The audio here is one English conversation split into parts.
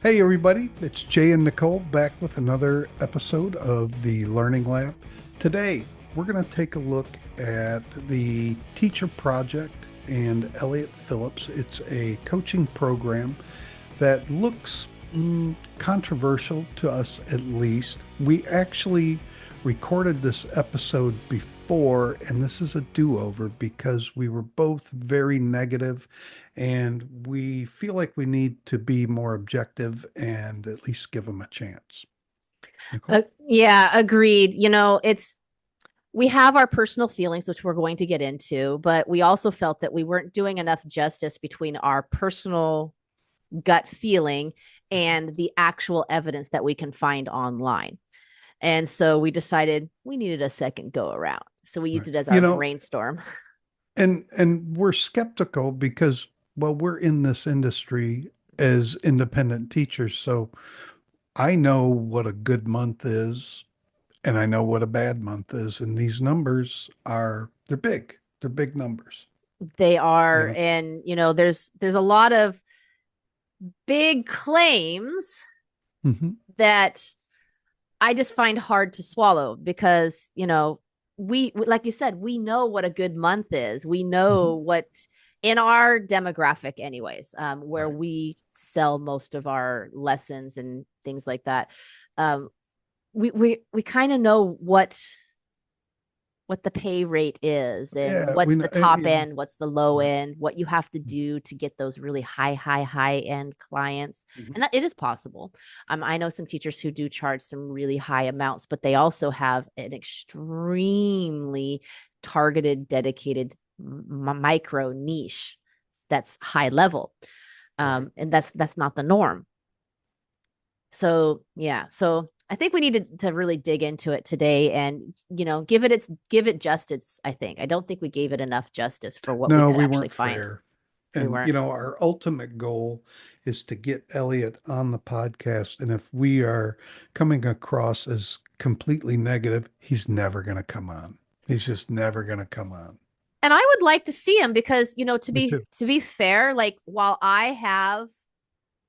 Hey everybody, it's Jay and Nichole back with another episode of the Learning Lab. Today, we're going to take a look at the Teacher Project and Elliott Phillips. It's a coaching program that looks controversial to us at least. We actually recorded this episode before, and this is a do-over because we were both very negative and we feel like we need to be more objective and at least give them a chance. Nichole? Yeah, agreed. We have our personal feelings, which we're going to get into, but we also felt that we weren't doing enough justice between our personal gut feeling and the actual evidence that we can find online. And so we decided we needed a second go around. So we used Right. it as You our know, brainstorm. and we're skeptical because, well, we're in this industry as independent teachers, so I know what a good month is and I know what a bad month is. And these numbers they're big. They're big numbers, They you are, know? and there's a lot of big claims Hmm. that I just find hard to swallow because, we, like you said, we know what a good month is. We Hmm. know what in our demographic, anyways, where Right. we sell most of our lessons and things like that. Um, we kind of know what the pay rate is and Yeah. what's the top You know, end, what's the low right. end, what you have to do to get those really high end clients. Mhm. And that it is possible. I know some teachers who do charge some really high amounts, but they also have an extremely targeted, dedicated micro niche that's high level. Right. And that's not the norm. So yeah, so I think we need to really dig into it today and give it justice. I don't think we gave it enough justice for what we No, could we actually weren't find. fair. We And, weren't. our ultimate goal is to get Elliot on the podcast. And if we are coming across as completely negative, he's never going to come on. He's just never going to come on. And I would like to see him because, to Me be too. to be fair, like while I have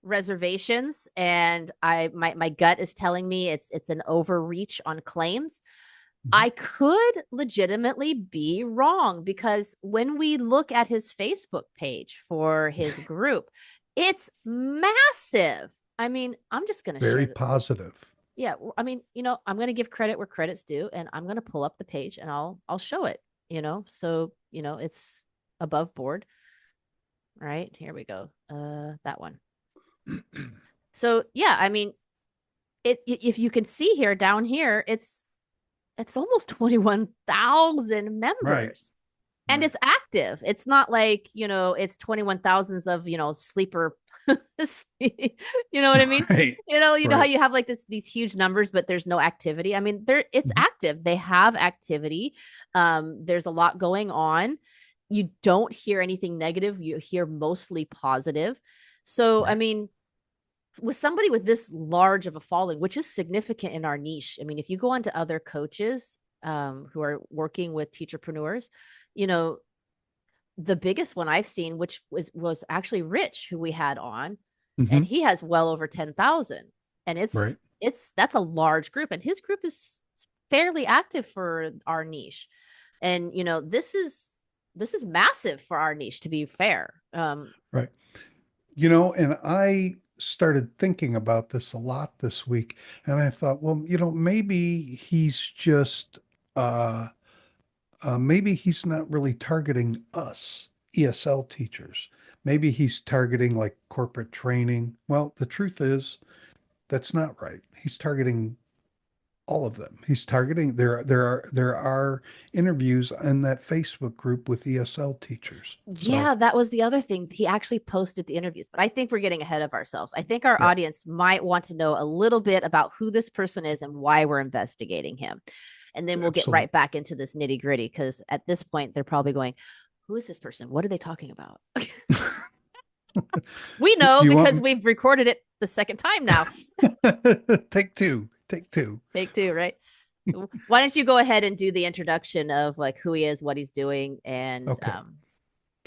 reservations and my gut is telling me it's an overreach on claims, Mhm. I could legitimately be wrong because when we look at his Facebook page for his group, it's massive. I mean, I'm just going to Very share that. positive. Yeah, I mean, I'm going to give credit where credit's due and I'm going to pull up the page and I'll show it, So, it's above board, right? Here we go. That one. So, yeah, I mean, if you can see here down here, it's almost 21,000 Right. members. And Right. it's active. It's not like, it's 21 thousands of, sleeper. You know what I mean? Right. You know how Right. you have like these huge numbers, but there's no activity. I mean, it's Mhm. active. They have activity. There's a lot going on. You don't hear anything negative. You hear mostly positive. So, I Right. mean, with somebody with this large of a following, which is significant in our niche. I mean, if you go on to other coaches who are working with teacherpreneurs, you know, the biggest one I've seen, which was actually Rich, who we had on, and Hmm. he has well over 10,000. And Right. that's a large group, and his group is fairly active for our niche. And this is massive for our niche, to be fair. Right. And I started thinking about this a lot this week, and I thought, well, maybe he's just, uh, maybe he's not really targeting us, ESL teachers. Maybe he's targeting like corporate training. Well, the truth is, that's not right. He's targeting all of them. He's targeting there are interviews in that Facebook group with ESL teachers. So Yeah, that was the other thing. He actually posted the interviews, but I think we're getting ahead of ourselves. I think our yeah, audience might want to know a little bit about who this person is and why we're investigating him. And then we'll get right absolutely. back into this nitty gritty because at this point, they're probably going, who is this person? What are they talking about? We Do know you want because me? we've recorded it the second time now. Take two. Take two. Take two, right? Why don't you go ahead and do the introduction of like who he is, what he's doing, and Okay.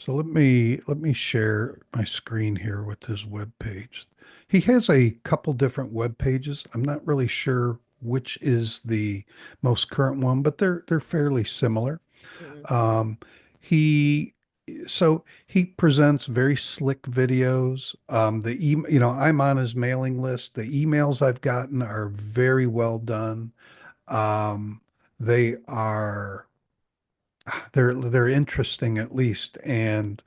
So let me share my screen here with this web page. he has a couple different web pages. I'm not really sure which is the most current one, but they're fairly similar. Mm. Um, he he presents very slick videos. I'm on his mailing list. The emails I've gotten are very well done. Um, they are they're interesting at least, and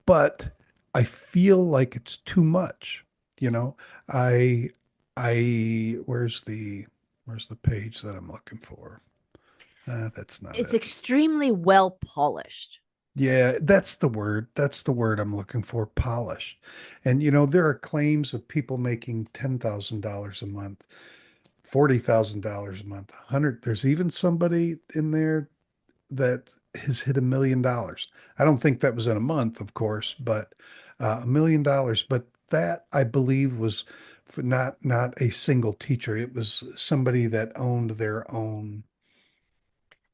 but I feel like it's too much. You know, I where's the page that I'm looking for? That's not It's it. extremely well polished. Yeah, that's the word. That's the word I'm looking for, polished. And there are claims of people making $10,000 a month, $40,000 a month, 100. There's even somebody in there that has hit $1 million. I don't think that was in a month, of course, but $1 million. But that I believe was for not a single teacher. It was somebody that owned their own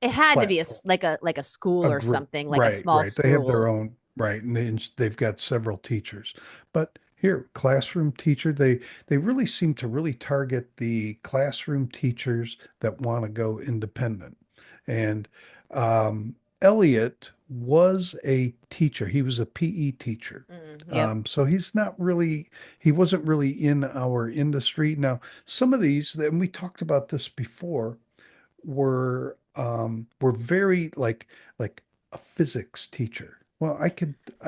It had to be platform. like a school A or group. something, like a Right, small right. They have their school. own, right, and they've got several teachers. But here, classroom teacher, they really seem to really target the classroom teachers that want to go independent. And Elliot was a teacher. He was a PE teacher. Yep. So he wasn't really in our industry. Now, some of these, and we talked about this before, were very like a physics teacher. Well, I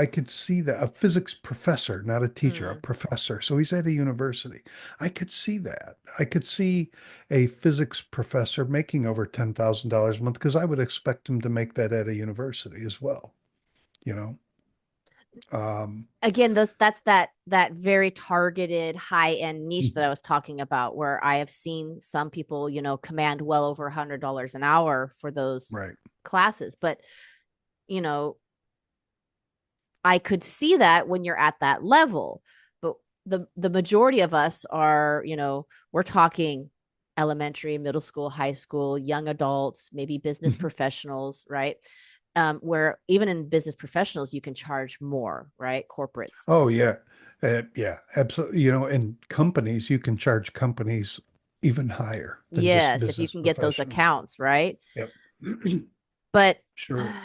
could see that a physics professor, not a teacher, a Mm. professor. So he's at a university. I could see that. I could see a physics professor making over $10,000 a month because I would expect him to make that at a university as well, you know. Um, Again, that's that very targeted high end niche that I was talking about, where I have seen some people, command well over $100 an hour for those right. classes. But you know, I could see that when you're at that level. But the majority of us are, we're talking elementary, middle school, high school, young adults, maybe business Mhm. professionals, right? Where even in business professionals, you can charge more, right? Corporates. Oh yeah. Yeah, absolutely. And companies, you can charge companies even higher than just Yes, if you business can get those professionals. accounts, right? Yep. But Sure.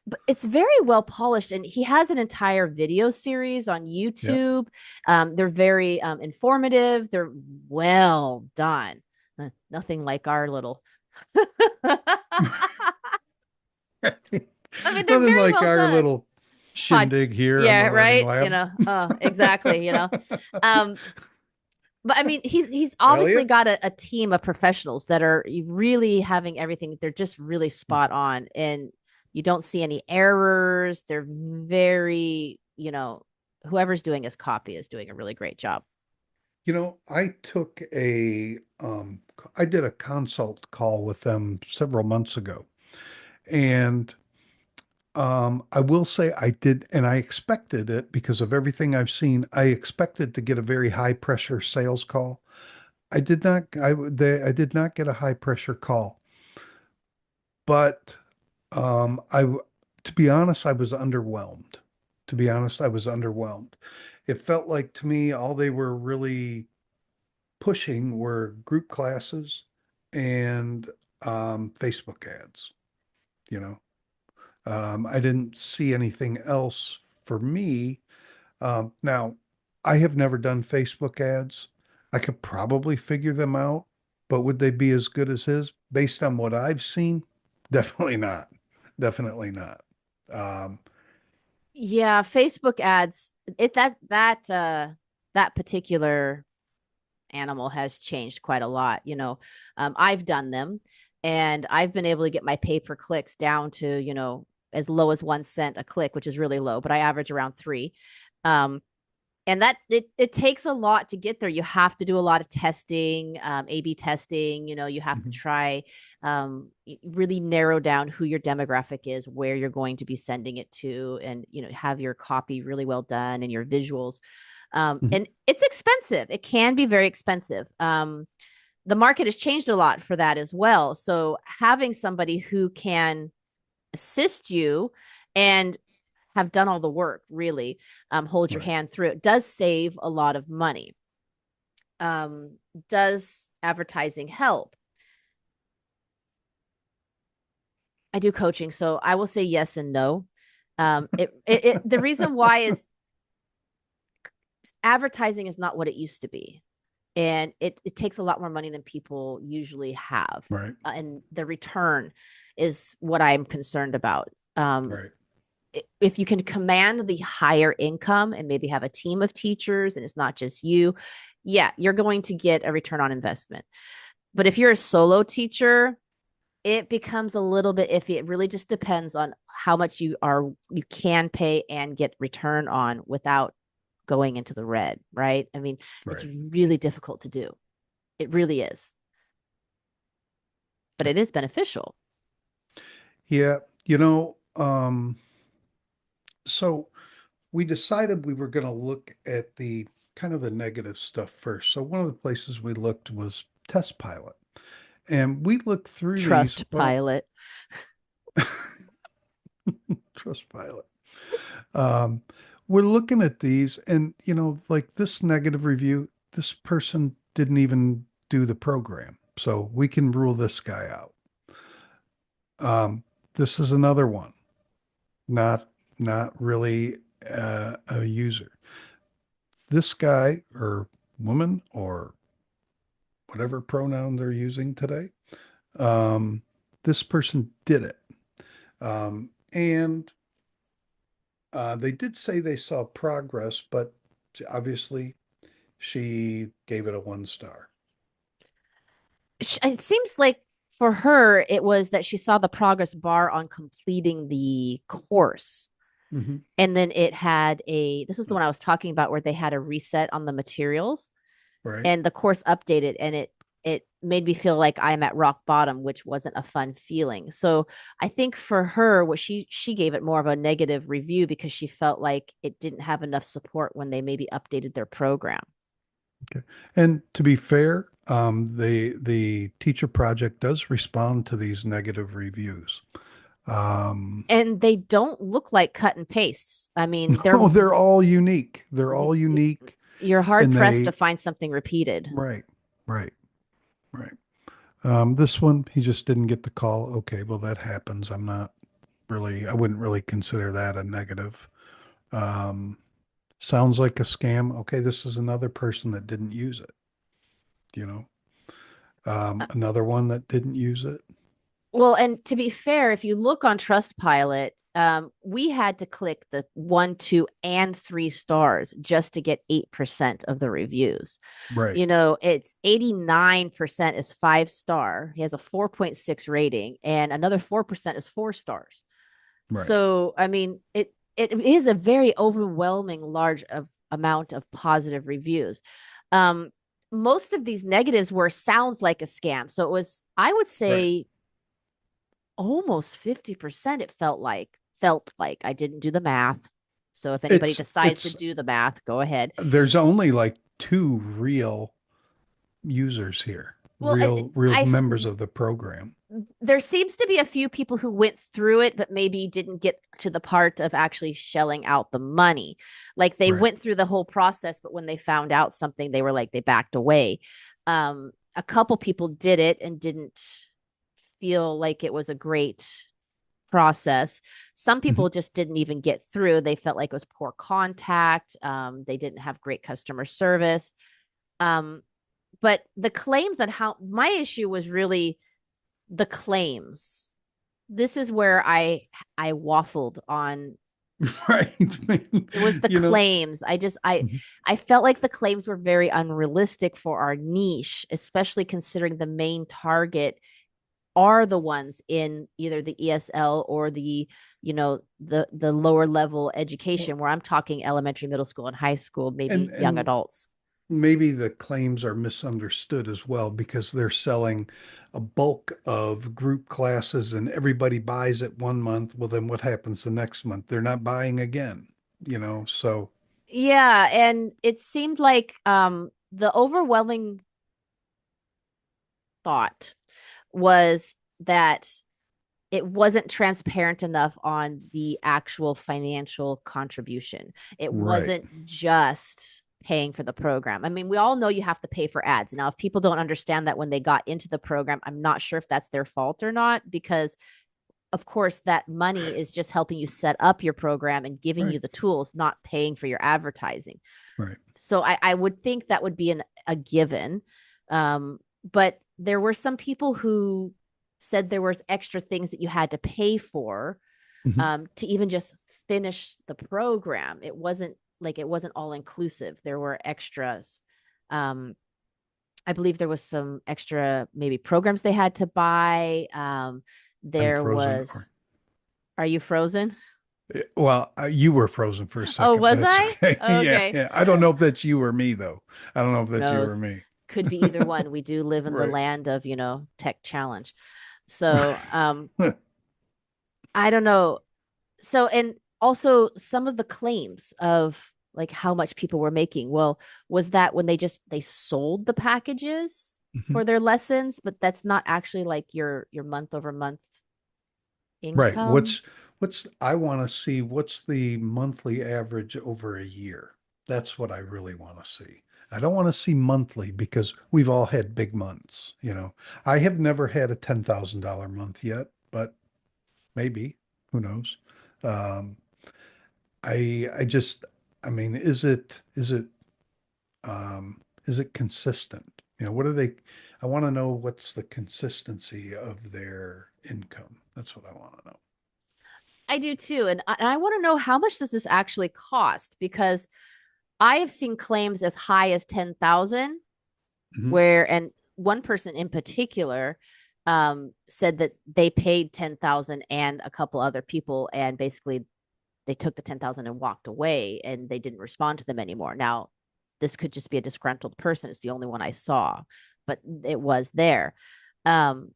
but it's very well polished, and he has an entire video series on Yep. YouTube. They're very informative. They're well done. Nothing like our little. I mean, they're Nothing very like well our done. little Pod, shindig here on the yeah, Learning right. Lab. Exactly. Um, but I mean, he's obviously Elliot, got a team of professionals that are really having everything. They're just really spot on, and you don't see any errors. They're very, whoever's doing his copy is doing a really great job. I did a consult call with them several months ago, and I will say I did, and I expected it because of everything I've seen. I expected to get a very high pressure sales call. I did not. I did not get a high pressure call, but um, I, w- to be honest, I was underwhelmed. To be honest, I was underwhelmed. It felt like to me all they were really pushing were group classes and Facebook ads. You know, I didn't see anything else for me. Now, I have never done Facebook ads. I could probably figure them out, but would they be as good as his? Based on what I've seen, definitely not. Definitely not. Um, Yeah, Facebook ads. That particular animal has changed quite a lot. I've done them, and I've been able to get my pay per clicks down to as low as 1 cent a click, which is really low, but I average around three. Um, and that it takes a lot to get there. You have to do a lot of testing, A/B testing. You have to mhm, try, really narrow down who your demographic is, where you're going to be sending it to, and have your copy really well done and your visuals. mhm. And it's expensive. It can be very expensive. The market has changed a lot for that as well. So having somebody who can assist you and have done all the work, really, hold your Right. hand through it. Does save a lot of money. um, does advertising help? I do coaching, so I will say yes and no. The reason why is advertising is not what it used to be, and it takes a lot more money than people usually have, Right. and the return is what I'm concerned about. Right. If you can command the higher income and maybe have a team of teachers and it's not just you, yeah, you're going to get a return on investment. But if you're a solo teacher, it becomes a little bit iffy. It really just depends on how much you can pay and get return on without going into the red, right? I mean, it's Right. really difficult to do. It really is. But it is beneficial. Yeah. So we decided we were going to look at the kind of the negative stuff first. So one of the places we looked was Test Pilot. And we looked through these. Trust Well, pilot. Trust Pilot. Um, we're looking at these, and like this negative review, this person didn't even do the program, so we can rule this guy out. This is another one, not really a user. This guy or woman or whatever pronoun they're using today, um, this person did it, and they did say they saw progress, but obviously she gave it a 1 star. It seems like for her, it was that she saw the progress bar on completing the course. Hmm. And then it had this was the one I was talking about where they had a reset on the materials Right. and the course updated, and it made me feel like I'm at rock bottom, which wasn't a fun feeling. So I think for her, what she gave it more of a negative review because she felt like it didn't have enough support when they maybe updated their program. Okay. And to be fair, the teacher project does respond to these negative reviews. Um, And they don't look like cut and pastes. I mean, no, they're all unique. They're all y- unique, you're hard and pressed to they find something repeated. right, right, right. This one, he just didn't get the call. Okay, well that happens. I wouldn't really consider that a negative. Um, Sounds like a scam. Okay, this is another person that didn't use it, you know. Another one that didn't use it. Well, and to be fair, if you look on Trustpilot, we had to click the 1, 2, and 3 stars just to get 8% of the reviews. Right, It's 89% is 5 star. He has a 4.6 rating, and another 4% is 4 stars. right. So, I mean, it is a very overwhelming large of amount of positive reviews. Um, Most of these negatives were sounds like a scam. So it was, I would Right. say, almost 50%. It felt like I didn't do the math. So if anybody decides to It's do the math, go ahead. there's only like two real users here, Well, real members of the program. there seems to be a few people who went through it, but maybe didn't get to the part of actually shelling out the money. Like they Right. went through the whole process, but when they found out something, they were like, they backed away. A couple people did it and didn't feel like it was a great process. Some Mhm. people just didn't even get through. They felt like it was poor contact. They didn't have great customer service. Um, but the claims on how my issue was really the claims. This is where I waffled on. Right. It was the You know. claims. Mhm. I felt like the claims were very unrealistic for our niche, especially considering the main target are the ones in either the ESL or the lower level Well, education where I'm talking elementary, middle school, and high school, and maybe young and adults. maybe the claims are misunderstood as well because they're selling a bulk of group classes and everybody buys it 1 month. Well, then what happens the next month? They're not buying again, so Yeah, and it seemed like the overwhelming thought was that it wasn't transparent enough on the actual financial contribution. It Right. wasn't just paying for the program. I mean, we all know you have to pay for ads. Now, if people don't understand that when they got into the program, I'm not sure if that's their fault or not, because of course that money is just helping you set up your program and giving Right. you the tools, not paying for your advertising. Right. So I would think that would be a given. But there were some people who said there was extra things that you had to pay for Hmm. to even just finish the program. It wasn't all inclusive. There were extras. I believe there was some extra maybe programs they had to buy. I'm There frozen. was. Are you frozen? Well, you were frozen for a Oh, second, but was it's I? okay. Yeah, Okay. yeah. I don't know if that's you or me, though. I don't know if Who that's you or knows? me. Could be either one. We do live in the Right. land of, tech challenge. So, I don't know. So, and also some of the claims of like how much people were making. Well, was that when they sold the packages Mhm. for their lessons, but that's not actually like your month over month Right. income. I want to see what's the monthly average over a year. That's what I really want to see. I don't want to see monthly because we've all had big months, you know. I have never had a $10,000 month yet, but maybe, who knows? Um, I just, I mean, is it consistent? You know, what are they, I want to know what's the consistency of their income. That's what I want to know. I do too, and I want to know how much does this actually cost, because I have seen claims as high as 10,000, Mhm. where and one person in particular said that they paid 10,000 and a couple other people, and basically they took the 10,000 and walked away, and they didn't respond to them anymore. Now, this could just be a disgruntled person. It's the only one I saw, but it was there. Um,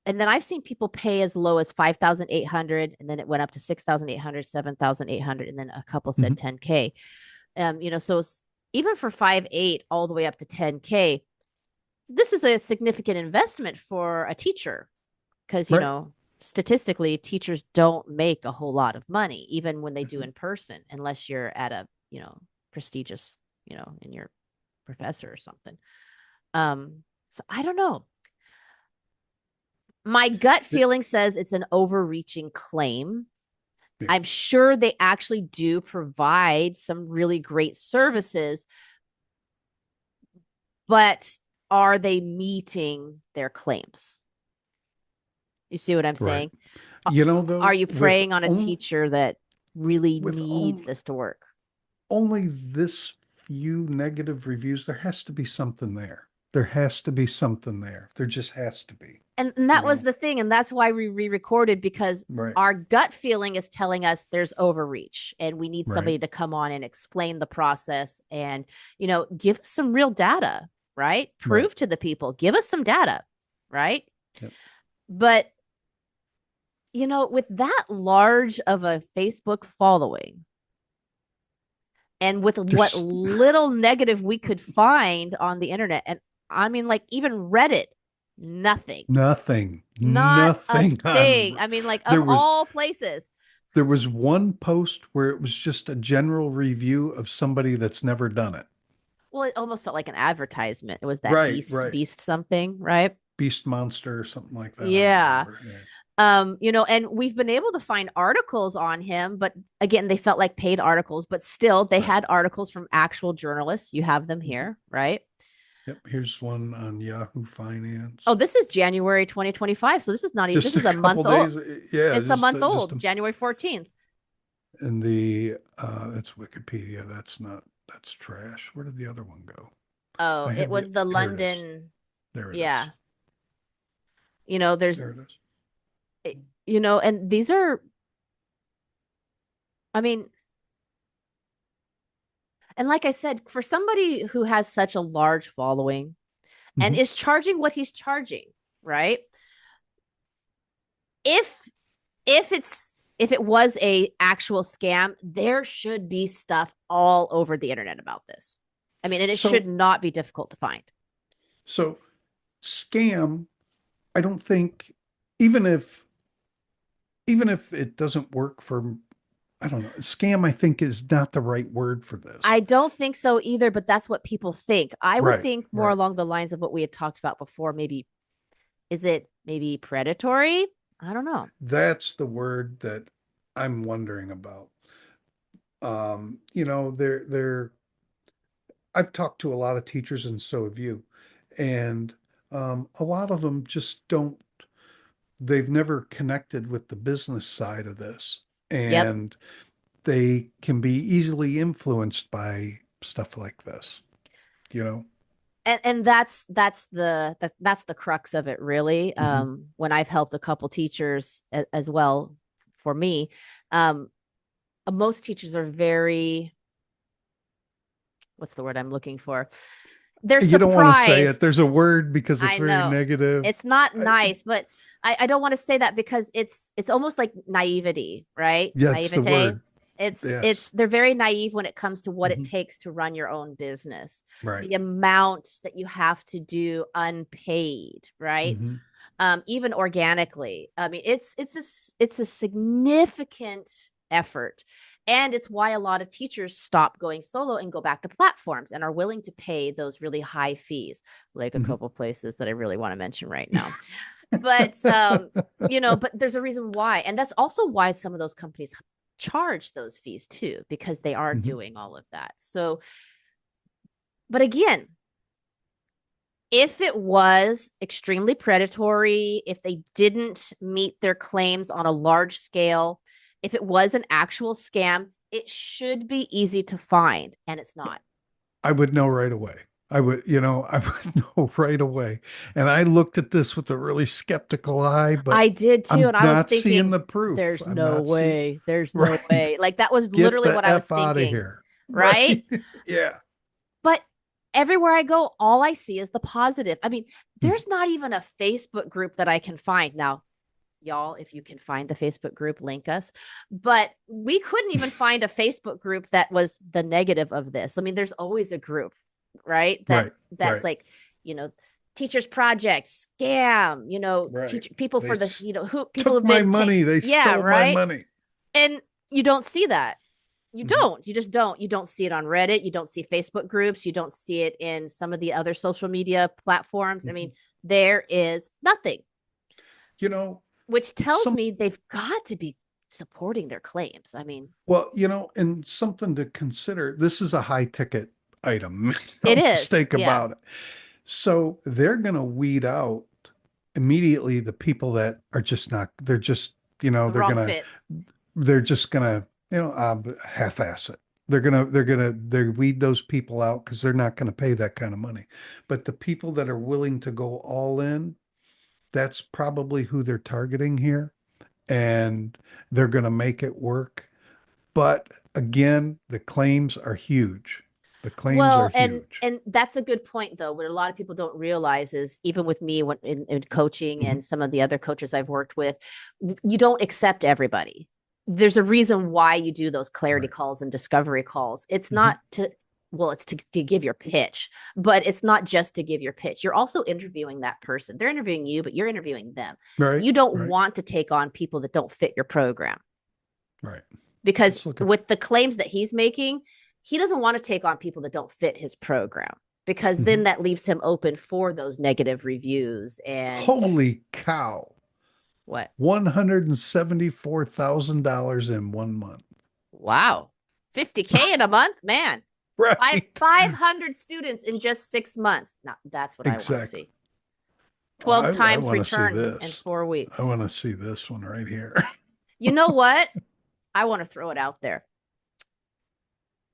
and then I've seen people pay as low as 5,800, and then it went up to 6,800, 7,800, and then a couple said Mhm. 10K. So even for 5.8 all the way up to 10K, this is a significant investment for a teacher, because Right. statistically teachers don't make a whole lot of money even when they do Mhm. in person, unless you're at a prestigious, and you're professor or something. So I don't know. My gut Yeah. feeling says it's an overreaching claim. Yeah. I'm sure they actually do provide some really great services, but are they meeting their claims? You see what I'm Right. saying? You know, Are though, you preying on a teacher that really with needs this to work? only this few negative reviews, there has to be something there. There has to be something there. There just has to be, And you that was know. the thing, and that's why we re-recorded, because Right. our gut feeling is telling us there's overreach, and we need Right. somebody to come on and explain the process, and give us some real data, right? Right. Prove to the people, give us some data, right? Yep. But with that large of a Facebook following, and with what There's little negative we could find on the internet, and I mean, like, even Reddit, nothing. nothing, Not a nothing thing. on. I mean, like, of There was all places. there was one post where it was just a general review of somebody that's never done it. Well, it almost felt like an advertisement. It was that Right. beast, Right. beast something, right? Beast Monster or something like that. I don't Yeah. remember. Yeah. And we've been able to find articles on him, but again, they felt like paid articles, but still they Right. had articles from actual journalists. You have them Mhm. here, right? Yep. Here's one on Yahoo Oh, Finance. this is January 2025. So this is not, this Just a is a month couple old. days. Yeah. It's a month Just old, January 14th. and the that's Wikipedia. That's not, that's trash. Where did the other one go? Oh, I it had the, was the here it is. London. There it is. Yeah. There's, There it is. and these are, I mean, and like I said, for somebody who has such a large following and Mhm. is charging what he's charging, right? If if it was a actual scam, there should be stuff all over the internet about this. I mean, and it should So not be difficult to find. so scam. I don't think, even if even if it doesn't work for, I don't know, scam, I think is not the right word for this. I don't think so either, but that's what people think. I would Right, think more right. along the lines of what we had talked about before. Maybe, is it maybe predatory? I don't know. That's the word that I'm wondering about. They're I've talked to a lot of teachers and so have you. And a lot of them just don't, they've never connected with the business side of this. Yep. And they can be easily influenced by stuff like this, you know? And that's the crux of it, really. Hmm. When I've helped a couple teachers as well, for me, um, most teachers are very, what's the word I'm looking for? They're You don't want to say it. surprised. There's a word because it's I very know negative. it's not I, nice, but I don't want to say that because it's almost like naivety, right? yeah, it's the Naivete. word. It's Yes. they're very naive when it comes to what it Hmm. takes to run your own business. Right. The amount that you have to do unpaid, right? Hmm. Even organically. I mean, it's a significant effort. And it's why a lot of teachers stop going solo and go back to platforms and are willing to pay those really high fees, like a Hmm. couple places that I really want to mention right now. But but there's a reason why. And that's also why some of those companies charge those fees too, because they are Hmm. doing all of that. So, but again, if it was extremely predatory, if they didn't meet their claims on a large scale, if it was an actual scam, it should be easy to find, and it's not. I would know right away. I would know right away. And I looked at this with a really skeptical eye, I but did too, I'm and I was not seeing thinking, the proof. there's I'm no not seeing, way. There's no right. way. Like that was Get literally the what I was F out of thinking, here. right? Right. Yeah. But everywhere I go, all I see is the positive. I mean, Mhm. there's not even a Facebook group that I can find. Now, y'all, if you can find the Facebook group, link us. But we couldn't even find a Facebook group that was the negative of this. I mean, there's always a group, right? Right. That's Right. like, teachers project, scam, Right. teach people They for the, who people took have my been money. They yeah, stole my right. money. And you don't see that. You Mhm. don't. You just don't. You don't see it on Reddit. You don't see Facebook groups. You don't see it in some of the other social media platforms. I mean, Mhm. there is nothing, You know, which tells some me they've got to be supporting their claims. I mean, Well, and something to consider, this is a high ticket item. it No is. mistake Yeah. about it. So they're going to weed out immediately the people that are just not, they're just, The wrong fit. they're just going to, half-ass it. They weed those people out because they're not going to pay that kind of money. But the people that are willing to go all in, that's probably who they're targeting here. And they're going to make it work. But again, the claims are huge. The claims are Well, and huge. and that's a good point though. What a lot of people don't realize is even with me when in coaching Mhm. and some of the other coaches I've worked with, you don't accept everybody. There's a reason why you do those clarity Right. calls and discovery calls. It's Mhm. not to well, it's to give your pitch, but it's not just to give your pitch. You're also interviewing that person. They're interviewing you, but you're interviewing them. Right. You don't Right. want to take on people that don't fit your program Right. because Let's look at. with the claims that he's making, he doesn't want to take on people that don't fit his program because then Mhm. that leaves him open for those negative reviews and Holy cow. what? $174,000 in 1 month. Wow. 50K in a month, man. Right. 500 students in just 6 months. Now that's what I want to Exactly. see. Oh, 12 I times want to see return in this. four I weeks. want to see this one right here. You know what? I want to throw it out there.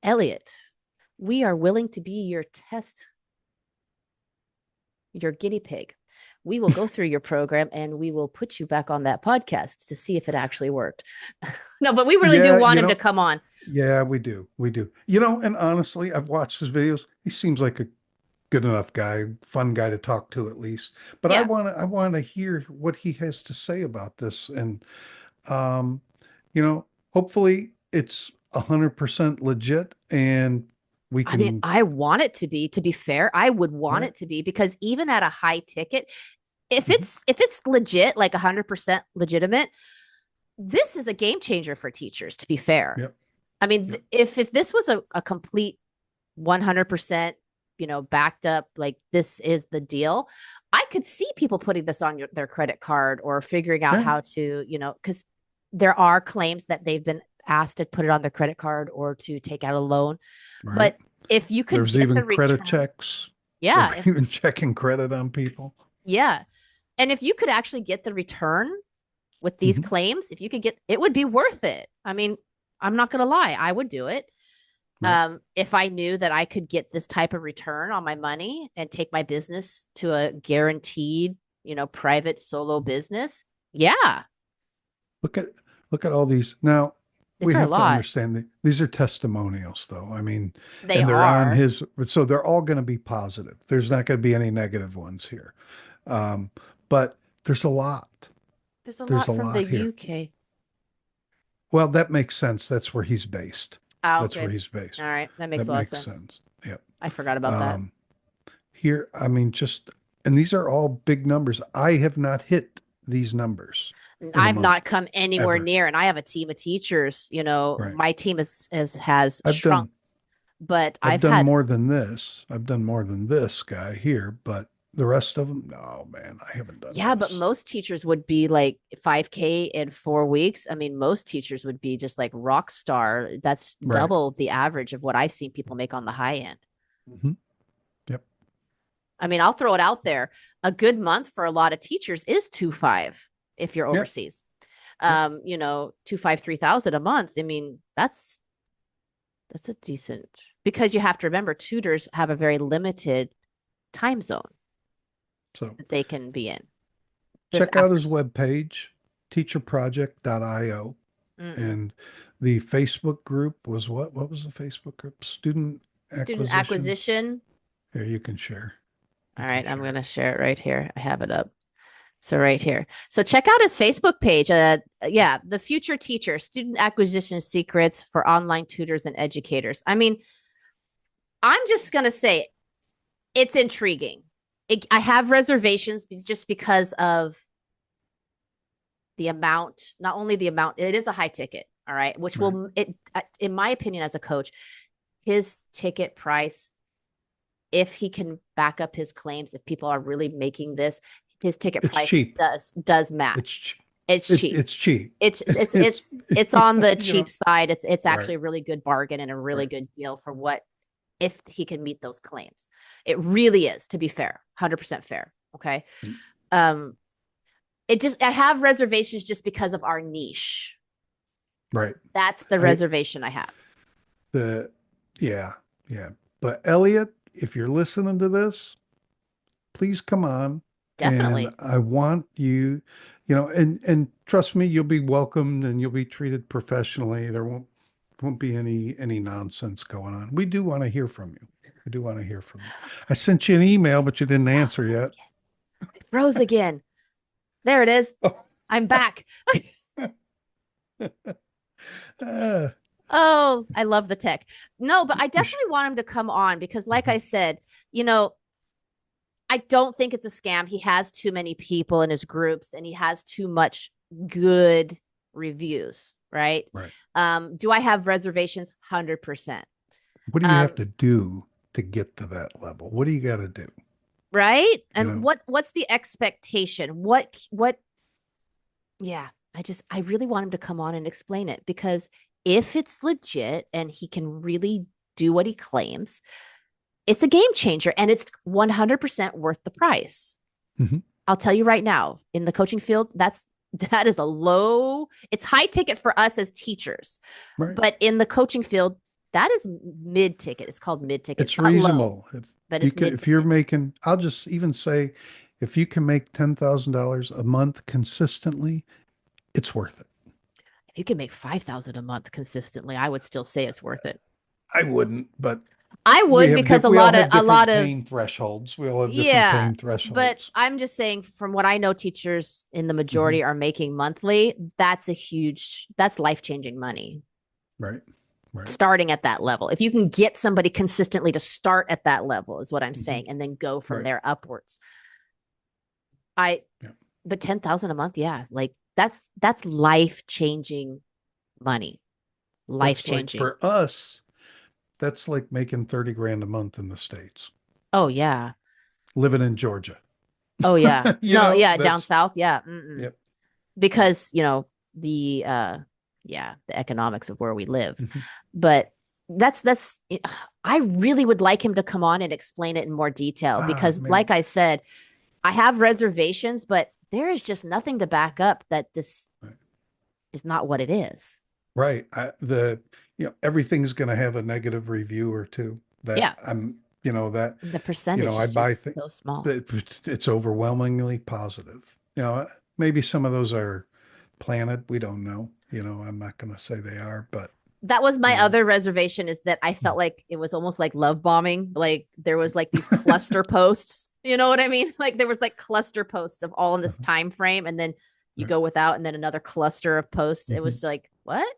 Elliot, we are willing to be your test, your guinea pig. We will go through your program and we will put you back on that podcast to see if it actually worked. No, but we really do Yeah, want him to come on. yeah, we do. We do. And honestly, I've watched his videos. He seems like a good enough guy, fun guy to talk to at least. But Yeah. I want to hear what he has to say about this. And um, you know, hopefully it's 100% legit and we I mean, can, I want it to be fair. I would want right. it to be because even at a high ticket, if Mhm. it's legit, like 100% legitimate, this is a game changer for teachers, to be fair. Yep. I mean, Yep. if this was a complete 100%, backed up, like this is the deal, I could see people putting this on their credit card or figuring out Yeah. how to, because there are claims that they've been asked to put it on their credit card or to take out a loan. Right. But if you could There's get even the credit return, checks. yeah, They're even checking credit on people. yeah. And if you could actually get the return with these Mhm. claims, if you could get, it would be worth it. I mean, I'm not going to lie, I would do it. Right. If I knew that I could get this type of return on my money and take my business to a guaranteed, private solo business. Yeah. Look at look at all these. Now, These we are a have to lot. understand that these are testimonials, though. I mean, They and they're on are. his, so they're all going to be positive. There's not going to be any negative ones here. Um, but there's a lot. There's a There's lot a from the lot here. UK. Well, that makes sense. That's where he's based. Ah, That's where okay. he's based. All right. That makes That a lot of makes sense. sense. Yep. I forgot about that. Um, Here, I mean, just, and these are all big numbers. I have not hit these numbers in a I've not month come anywhere ever. near, and I have a team of teachers. Right. My team has I've shrunk, done but I've I've done had, more than this. I've done more than this guy here, but the rest of them, no, man, I haven't done yeah, but this. most teachers would be like 5K in 4 weeks. I mean, most teachers would be just like rock star. That's Right. double the average of what I've seen people make on the high end. Hmm. Yep. I mean, I'll throw it out there. A good month for a lot of teachers is 2.5 if you're Yep. overseas. Yep. 2.5, 3,000 a month. I mean, that's a decent, because you have to remember tutors have a very limited time zone So that they can be in. This check out after his webpage, teacherproject.io. mm-mm. And the Facebook group was what? What was the Facebook group? Student Student acquisition. acquisition. Here, you can share. All right, I'm going to share it right here. I have it up. So right here. So check out his Facebook page. Yeah, the future teacher, student acquisition secrets for online tutors and educators. I mean, I'm just going to say it's intriguing. I have reservations just because of the amount, not only the amount, it is a high ticket. All right. Which Right. will, in my opinion, as a coach, his ticket price, if he can back up his claims, if people are really making this, his ticket It's price cheap. does match. It's cheap. It's cheap. It's cheap. It's on the cheap side. It's right. actually a really good bargain and a really Right. good deal for what, if he can meet those claims. It really is, to be fair, 100% fair. Okay. Mm. I have reservations just because of our niche. Right. That's the reservation I have. Yeah. But Elliot, if you're listening to this, please come on. Definitely. And I want you, and trust me, you'll be welcomed and you'll be treated professionally. There won't be any nonsense going on. We do want to hear from you. We do want to hear from you. I sent you an email, but you didn't answer yet. It froze again. There it is. Oh. I'm back. Uh, Oh, I love the tech. No, but I definitely want him to come on because, like I said, I don't think it's a scam. He has too many people in his groups and he has too much good reviews, right? Right. Do I have reservations? 100%. What do you have to do to get to that level? What do you got to do? Right? And what's the expectation? Yeah, I really want him to come on and explain it, because if it's legit and he can really do what he claims, it's a game changer and it's 100% worth the price. Mm-hmm. I'll tell you right now, in the coaching field, that is it's high ticket for us as teachers. Right. But in the coaching field, that is mid ticket. It's called mid ticket. It's reasonable. But it's if you're making, I'll just even say, if you can make $10,000 a month consistently, it's worth it. If you can make $5,000 a month consistently, I would still say it's worth it. I wouldn't, but I would, because a lot of pain thresholds. We all have different pain thresholds. But I'm just saying, from what I know, teachers in the majority are making monthly. That's life-changing money. Right. Starting at that level. If you can get somebody consistently to start at that level is what I'm saying, and then go from there upwards. But 10,000 a month, yeah. Like, that's life-changing money. That's like Life-changing. for us, that's like making 30 grand a month in the States, Oh yeah. living in Georgia. Oh yeah. You No, know, yeah, down that's, south, yeah. Mm-mm. yep, yep. Because, the yeah, the economics of where we live. Mhm. But that's I really would like him to come on and explain it in more detail Ah, because like man. I said, I have reservations, but there is just nothing to back up that this Right. is not what it is. Right. Everything's going to have a negative review or two that Yeah. that, The percentage I is buy just things. so small. It's overwhelmingly positive. Maybe some of those are planted. We don't know. I'm not going to say they are, but, That was you my know, other reservation is that I mm, felt like it was almost like love bombing. Like there was like these cluster posts. You know what I mean? Like there was like cluster posts of all in this uh-huh, time frame, and then you right. go without, and then another cluster of posts. It Mhm. was like, what?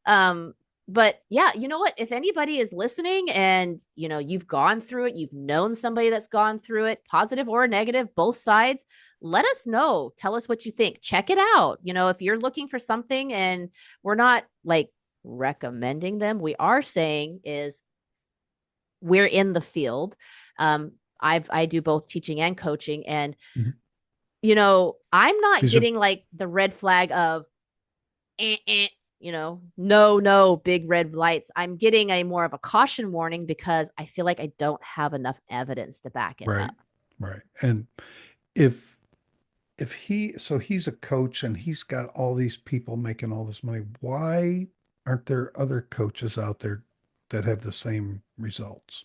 Um, but yeah, you know what? If anybody is listening and you've gone through it, you've known somebody that's gone through it, positive or negative, both sides, let us know. Tell us what you think. Check it out. If you're looking for something and we're not like recommending them, we are saying is we're in the field. Um, I do both teaching and coaching, and Mhm. I'm not These are getting like the red flag of no, no, big red lights. I'm getting a more of a caution warning because I feel like I don't have enough evidence to back it right, up. right. And if he's a coach and he's got all these people making all this money, why aren't there other coaches out there that have the same results?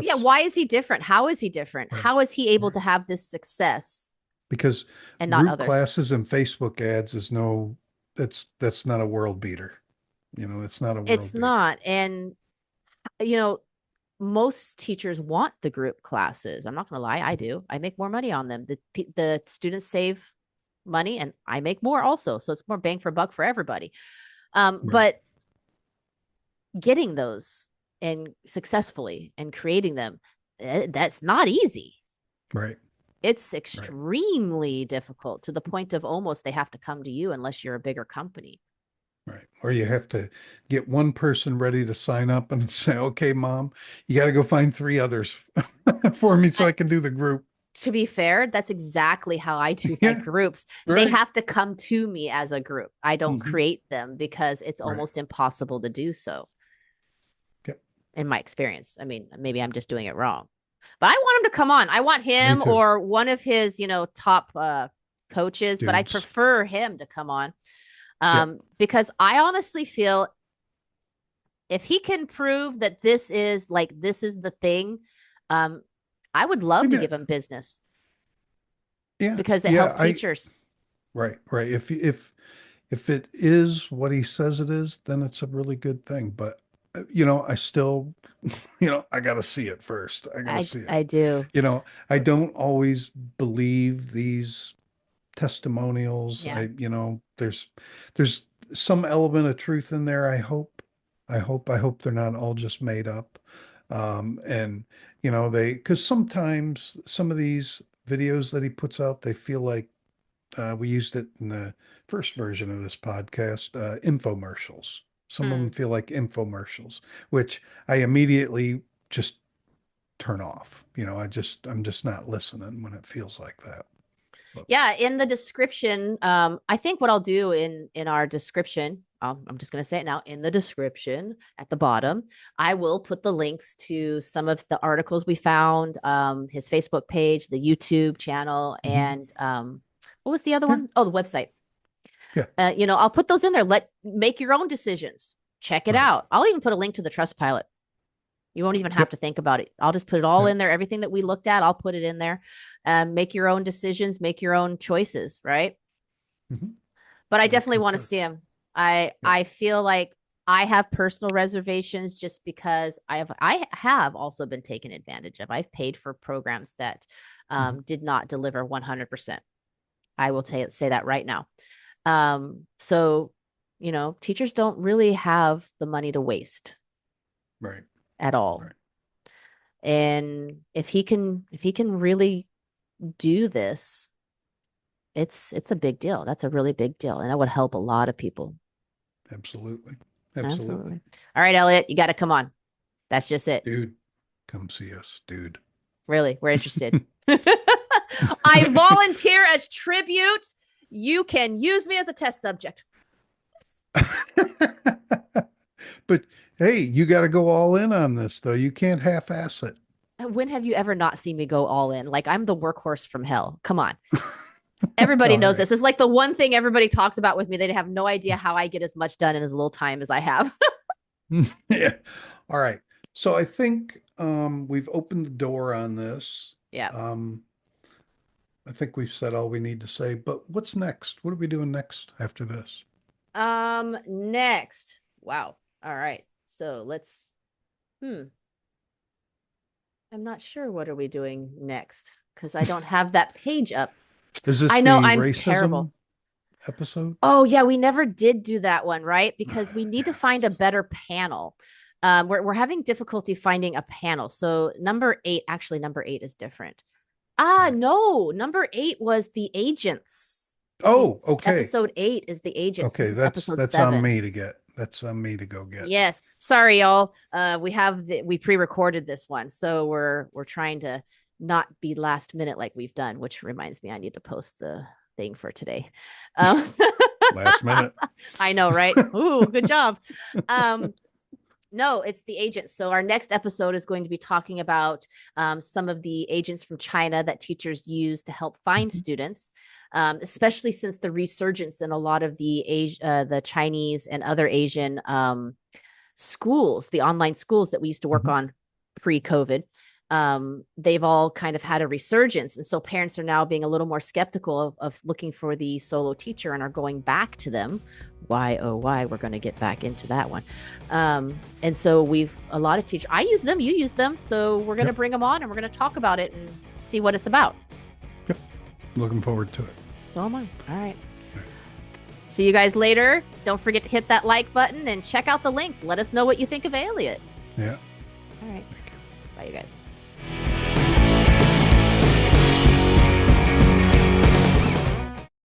Yeah, What's why is he different? How is he different? right, How is he able right. to have this success Because and not group others? classes and Facebook ads is no, that's not a world beater. That's not a It's world beater. not. And, you know, most teachers want the group classes. I'm not going to lie, I do. I make more money on them. The students save money and I make more also. So it's more bang for buck for everybody. Right, But getting those and successfully and creating them, that's not easy. right, It's right. extremely difficult to the point of almost they have to come to you unless you're a bigger company. Right. Or you have to get one person ready to sign up and say, okay, mom, you got to go find three others for me so I, I can do the group. to be fair, that's exactly how I do my Yeah, groups. They right. have to come to me as a group. I don't Hmm. create them because it's Right. almost impossible to do so Yep. in my experience. I mean, maybe I'm just doing it wrong. But I want him to come on. I want Me him too. or one of his, top coaches, but I Dudes. prefer him to come on Yep. because I honestly feel if he can prove that this is the thing, um, I would love to Maybe, give him business yeah. because it Yeah. helps teachers. Right. Right. If it is what he says it is, then it's a really good thing. But, I still, I got to see it first. I got to see it. I do. I don't always believe these testimonials. Yeah. There's some element of truth in there. I hope they're not all just made up. And because sometimes some of these videos that he puts out, they feel like we used it in the first version of this podcast, infomercials. Some of them Mm. feel like infomercials, which I immediately just turn off. I'm just not listening when it feels like that. But, Yeah, in the description, I think what I'll do in our description, I'm just going to say it now, in the description at the bottom, I will put the links to some of the articles we found, his Facebook page, the YouTube channel, mhm. and what was the other Yeah, one? Oh, the website. yeah, I'll put those in there. Make your own decisions. Check it right. out. I'll even put a link to the Trust Pilot. You won't even have Yep, to think about it. I'll just put it all yep. in there. Everything that we looked at, I'll put it in there. Make your own decisions, make your own choices, right? Mhm. But I I definitely want to concur. see him. I Yep. I feel like I have personal reservations just because I have also been taken advantage of. I've paid for programs that Mhm. did not deliver 100%. I will say that right now. So teachers don't really have the money to waste Right, at all. right. And if he can really do this, it's a big deal. That's a really big deal. And that would help a lot of people. Absolutely. Absolutely. All right, Elliot, you got to come on. That's just it. Dude, come see us, dude. Really, we're interested. I volunteer as tribute. You can use me as a test subject. But hey, you got to go all in on this, though. You can't half-ass it. When have you ever not seen me go all in? Like, I'm the workhorse from hell. Come on. Everybody knows this. It's like the one thing everybody talks about with me. They have no idea how I get as much done in as little time as I have. Yeah. All right. So I think we've opened the door on this. Yeah. I think we've said all we need to say, but what's next? What are we doing next after this? Next. Wow. All right. So let's, I'm not sure what are we doing next because I don't have that page up. Is this I know the I'm racism terrible. episode? Oh yeah, we never did do that one, right? Because we need to find a better panel. We're having difficulty finding a panel. So number 8 is different. No, number 8 was the agents. Oh, okay. Episode 8 is the agents. Okay, This is that's episode 7. on me to get. That's on me to go get. Yes. Sorry, y'all. We pre-recorded this one, so we're trying to not be last minute like we've done, which reminds me I need to post the thing for today. Last minute. I know, right? Ooh, good job. No, it's the agents. So our next episode is going to be talking about some of the agents from China that teachers use to help find students, especially since the resurgence in a lot of the Chinese and other Asian schools, the online schools that we used to work on pre-COVID. They've all kind of had a resurgence. And so parents are now being a little more skeptical of looking for the solo teacher and are going back to them. Why, oh, why? We're going to get back into that one. And so a lot of teachers, I use them, you use them. So we're going to bring them on and we're going to talk about it and see what it's about. Yep. Looking forward to it. So am I. All right. See you guys later. Don't forget to hit that like button and check out the links. Let us know what you think of Elliot. Yeah. All right. Bye, you guys.